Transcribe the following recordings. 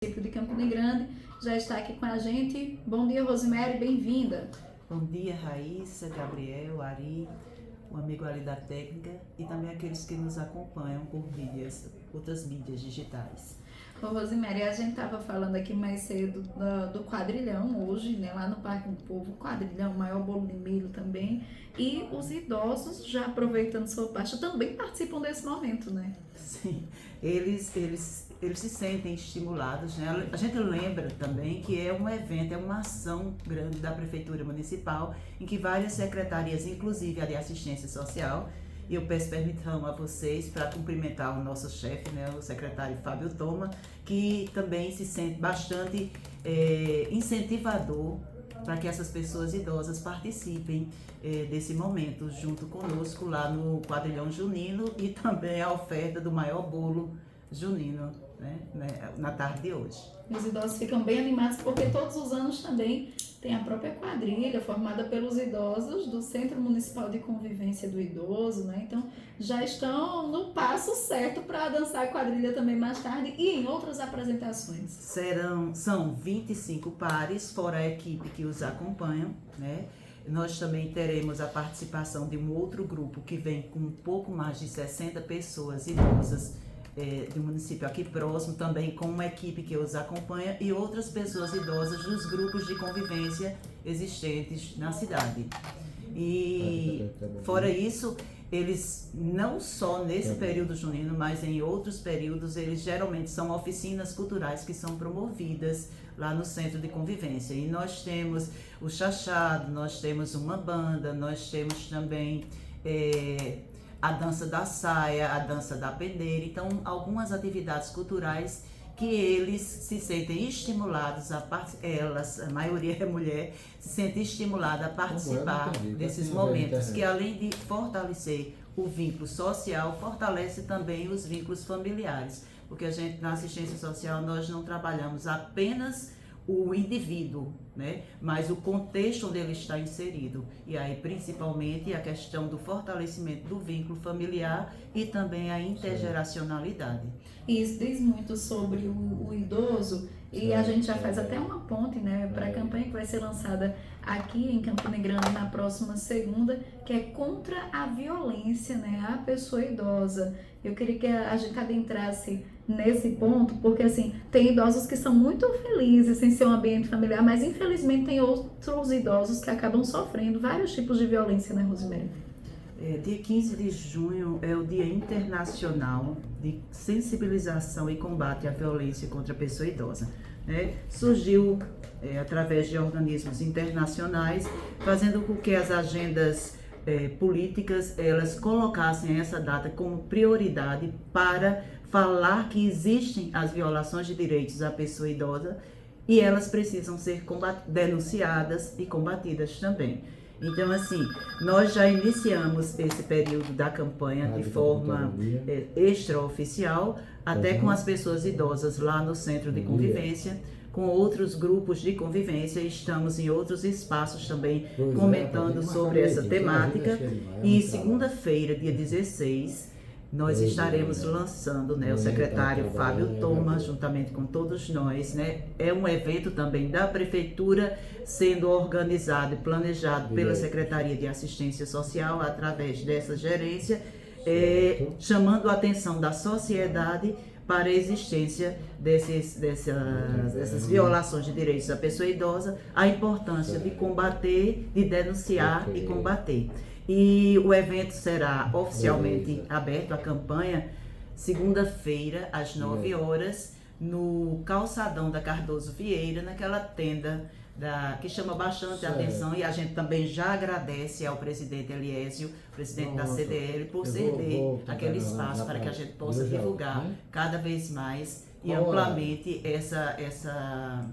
município de Campina Grande, já está aqui com a gente. Bom dia, Rosemary, bem-vinda. Bom dia, Raíssa, Gabriel, Ari, o amigo Ali da Técnica e também aqueles que nos acompanham por outras mídias digitais. Ô, Rosemary, a gente estava falando aqui mais cedo do quadrilhão hoje, né, lá no Parque do Povo, quadrilhão, maior bolo de milho também, e os idosos, já aproveitando sua parte, também participam desse momento, né? Sim, eles se sentem estimulados, né? A gente lembra também que é um evento, é uma ação grande da Prefeitura Municipal, em que várias secretarias, inclusive a de Assistência Social, e eu peço permissão a vocês para cumprimentar o nosso chefe, né, o secretário Fábio Toma, que também se sente bastante incentivador para que essas pessoas idosas participem desse momento junto conosco lá no quadrilhão junino e também a oferta do maior bolo junino, né, na tarde de hoje. Os idosos ficam bem animados porque todos os anos também tem a própria quadrilha formada pelos idosos do Centro Municipal de Convivência do Idoso, né? Então já estão no passo certo para dançar a quadrilha também mais tarde e em outras apresentações. São 25 pares, fora a equipe que os acompanham, né? Nós também teremos a participação de um outro grupo que vem com um pouco mais de 60 pessoas idosas do município aqui próximo, também com uma equipe que os acompanha e outras pessoas idosas dos grupos de convivência existentes na cidade. E fora isso, eles não só nesse período junino, mas em outros períodos, eles geralmente são oficinas culturais que são promovidas lá no Centro de Convivência. E nós temos o chachado, nós temos uma banda, nós temos também a dança da saia, a dança da pendeira, então algumas atividades culturais que eles se sentem estimulados elas, a maioria é mulher, se sentem estimuladas a participar desses momentos, que além de fortalecer o vínculo social, fortalece também os vínculos familiares, porque a gente na assistência social nós não trabalhamos apenas o indivíduo, né? Mas o contexto onde ele está inserido. E aí, principalmente, a questão do fortalecimento do vínculo familiar e também a intergeracionalidade. E isso diz muito sobre o idoso, e a gente já faz até uma ponte, né, para a campanha que vai ser lançada aqui em Campina Grande na próxima segunda, que é contra a violência, né, à pessoa idosa. Eu queria que a gente adentrasse nesse ponto, porque assim, tem idosos que são muito felizes em seu ambiente familiar, mas infelizmente tem outros idosos que acabam sofrendo vários tipos de violência, né, Rosemary? Dia 15 de junho é o Dia Internacional de Sensibilização e Combate à Violência contra a Pessoa Idosa. Né? Surgiu através de organismos internacionais, fazendo com que as agendas políticas elas colocassem essa data como prioridade para falar que existem as violações de direitos à pessoa idosa e elas precisam ser denunciadas e combatidas também. Então, assim, nós já iniciamos esse período da campanha de forma extraoficial, até com as pessoas idosas lá no Centro de Convivência, com outros grupos de convivência, estamos em outros espaços também comentando sobre essa temática. E segunda-feira, dia 16, nós estaremos lançando, né, o secretário Fábio Toma, juntamente com todos nós, né, é um evento também da Prefeitura, sendo organizado e planejado pela Secretaria de Assistência Social, através dessa gerência, chamando a atenção da sociedade para a existência dessas violações de direitos da pessoa idosa, a importância de combater, de denunciar e combater. E o evento será oficialmente aberto, a campanha, segunda-feira, às 9 horas, no calçadão da Cardoso Vieira, naquela tenda que chama bastante atenção, e a gente também já agradece ao presidente Eliésio, presidente da CDL, por ceder aquele espaço para que a gente possa divulgar cada vez mais e amplamente essa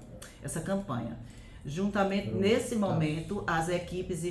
campanha. Juntamente nesse momento, as equipes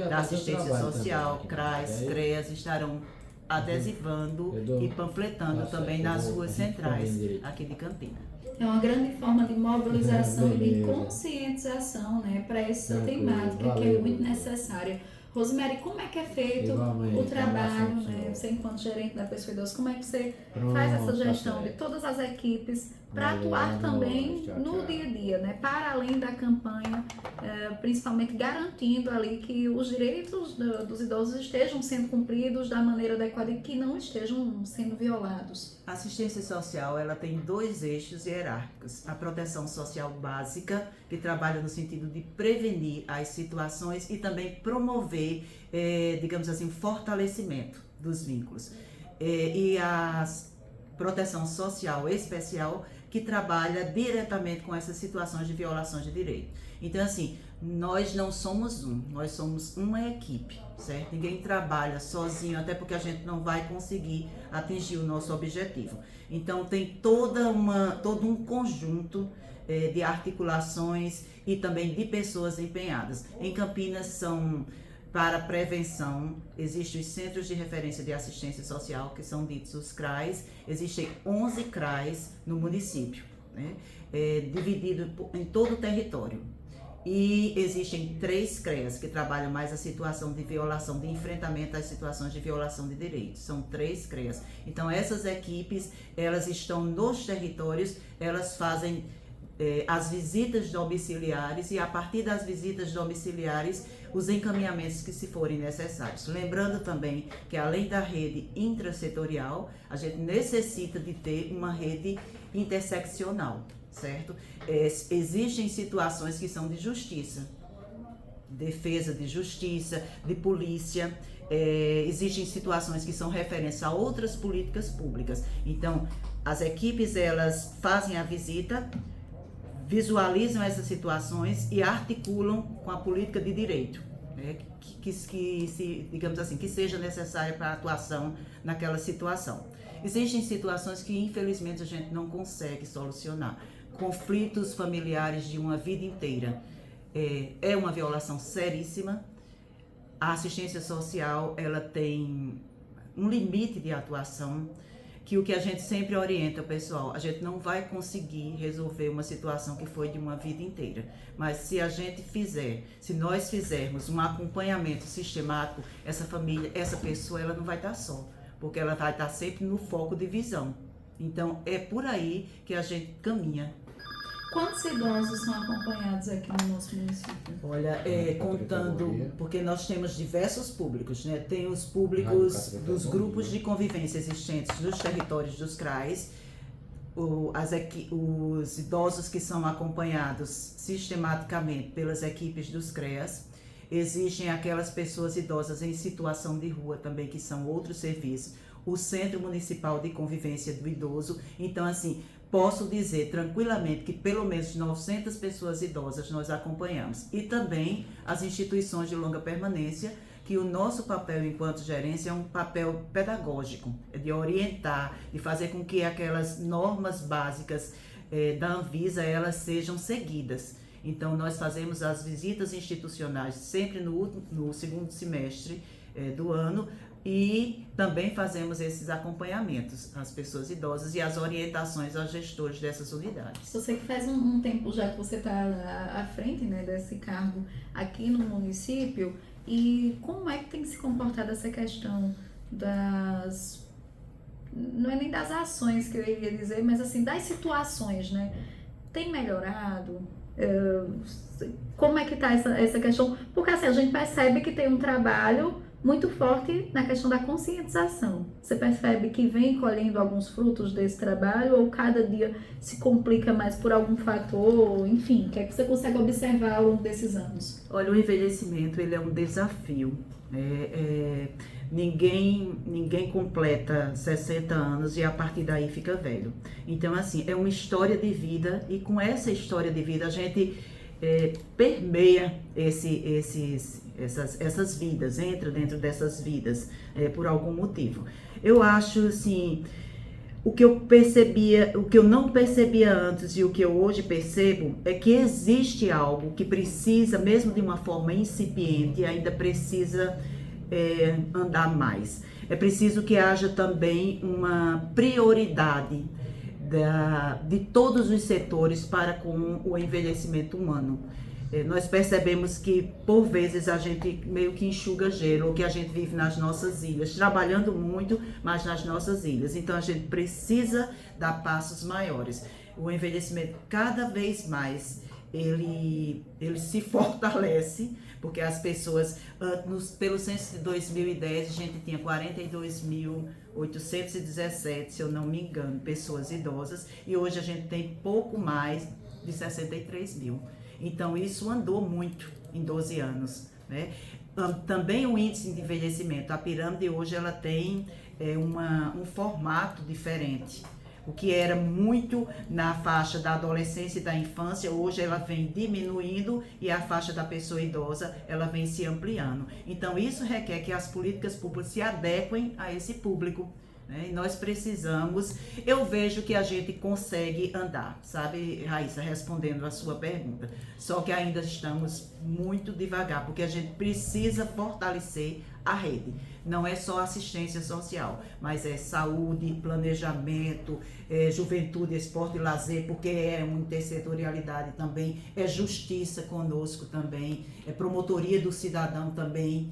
da assistência social, CRAS, CREAS, estarão adesivando e panfletando também nas ruas centrais aqui de Campina. É uma grande forma de mobilização e de conscientização, né, para essa temática que é muito necessária. Rosemary, como é que é feito o trabalho, né? Você enquanto gerente da pessoa idosa, como é que você faz essa gestão de todas as equipes para atuar também no dia a dia, né? Para além da campanha, principalmente garantindo ali que os direitos dos idosos estejam sendo cumpridos da maneira adequada e que não estejam sendo violados. A assistência social, ela tem 2 eixos hierárquicos. A proteção social básica, que trabalha no sentido de prevenir as situações e também promover, digamos assim, fortalecimento dos vínculos. E a proteção social especial, que trabalha diretamente com essas situações de violações de direito. Então, assim, nós não somos nós somos uma equipe, certo? Ninguém trabalha sozinho, até porque a gente não vai conseguir atingir o nosso objetivo. Então, tem todo um conjunto de articulações e também de pessoas empenhadas. Em Campinas, para prevenção, existem os Centros de Referência de Assistência Social, que são ditos os CRAs. Existem 11 CRAs no município, né? Dividido em todo o território. E existem 3 CREAs, que trabalham mais a situação de violação, de enfrentamento às situações de violação de direitos. São 3 CREAs. Então, essas equipes, elas estão nos territórios, elas fazem as visitas domiciliares e, a partir das visitas domiciliares, os encaminhamentos que se forem necessários. Lembrando também que, além da rede intrasetorial, a gente necessita de ter uma rede interseccional, certo? Existem situações que são de justiça, defesa de justiça, de polícia, existem situações que são referência a outras políticas públicas. Então, as equipes, elas fazem a visita, visualizam essas situações e articulam com a política de direito, né, digamos assim, que seja necessária para a atuação naquela situação. Existem situações que, infelizmente, a gente não consegue solucionar. Conflitos familiares de uma vida inteira. É uma violação seríssima. A assistência social, ela tem um limite de atuação, que o que a gente sempre orienta, pessoal, a gente não vai conseguir resolver uma situação que foi de uma vida inteira. Mas se nós fizermos um acompanhamento sistemático, essa família, essa pessoa, ela não vai estar só, porque ela vai estar sempre no foco de visão. Então, é por aí que a gente caminha. Quantos idosos são acompanhados aqui no nosso município? Olha, contando, porque nós temos diversos públicos, né? Tem os públicos dos grupos de convivência existentes nos territórios dos CRAs, os idosos que são acompanhados sistematicamente pelas equipes dos CREAs. Existem aquelas pessoas idosas em situação de rua também, que são outros serviços. O Centro Municipal de Convivência do Idoso. Então, assim, posso dizer tranquilamente que pelo menos 900 pessoas idosas nós acompanhamos. E também as instituições de longa permanência, que o nosso papel enquanto gerência é um papel pedagógico, de orientar, de fazer com que aquelas normas básicas da Anvisa, elas sejam seguidas. Então, nós fazemos as visitas institucionais sempre no segundo semestre do ano, e também fazemos esses acompanhamentos às pessoas idosas e as orientações aos gestores dessas unidades. Você que faz um tempo já que você está à frente, né, desse cargo aqui no município, e como é que tem se comportado essa questão não é nem das ações que eu iria dizer, mas assim, das situações, né? Tem melhorado? Como é que está essa questão? Porque assim, a gente percebe que tem um trabalho muito forte na questão da conscientização. Você percebe que vem colhendo alguns frutos desse trabalho, ou cada dia se complica mais por algum fator? Enfim, o que é que você consegue observar ao longo desses anos? Olha, o envelhecimento, ele é um desafio. Ninguém completa 60 anos e a partir daí fica velho. Então, assim, é uma história de vida, e com essa história de vida a gente permeia essas vidas, entra dentro dessas vidas por algum motivo. Eu acho, assim, o que eu não percebia antes e o que eu hoje percebo é que existe algo que precisa, mesmo de uma forma incipiente, ainda precisa andar mais. É preciso que haja também uma prioridade de todos os setores para com o envelhecimento humano. Nós percebemos que, por vezes, a gente meio que enxuga gelo, ou que a gente vive nas nossas ilhas, trabalhando muito, mas nas nossas ilhas. Então, a gente precisa dar passos maiores. O envelhecimento cada vez mais ele se fortalece, porque as pessoas, pelo censo de 2010, a gente tinha 42.817, se eu não me engano, pessoas idosas, e hoje a gente tem pouco mais de 63 mil. Então, isso andou muito em 12 anos, né? Também o índice de envelhecimento, a pirâmide hoje ela tem um formato diferente. O que era muito na faixa da adolescência e da infância, hoje ela vem diminuindo e a faixa da pessoa idosa, ela vem se ampliando. Então, isso requer que as políticas públicas se adequem a esse público, né? E nós precisamos, eu vejo que a gente consegue andar, sabe, Raíssa, respondendo a sua pergunta. Só que ainda estamos muito devagar, porque a gente precisa fortalecer a rede. Não é só assistência social, mas é saúde, planejamento, juventude, esporte e lazer, porque é uma intersetorialidade também, é justiça conosco também, é promotoria do cidadão também.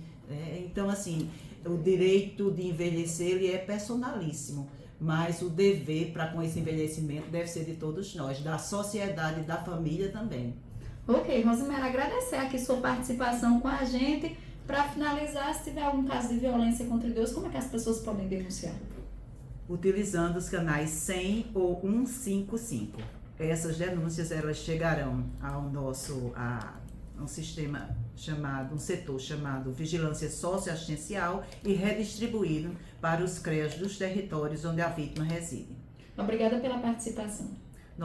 Então, assim, o direito de envelhecer ele é personalíssimo, mas o dever para com esse envelhecimento deve ser de todos nós, da sociedade e da família também. Ok, Rosemary, agradecer aqui sua participação com a gente. Para finalizar, se tiver algum caso de violência contra idosos, como é que as pessoas podem denunciar? Utilizando os canais 100 ou 155. Essas denúncias elas chegarão ao um sistema chamado, um setor chamado Vigilância Socioassistencial e redistribuído para os CREAs dos territórios onde a vítima reside. Obrigada pela participação.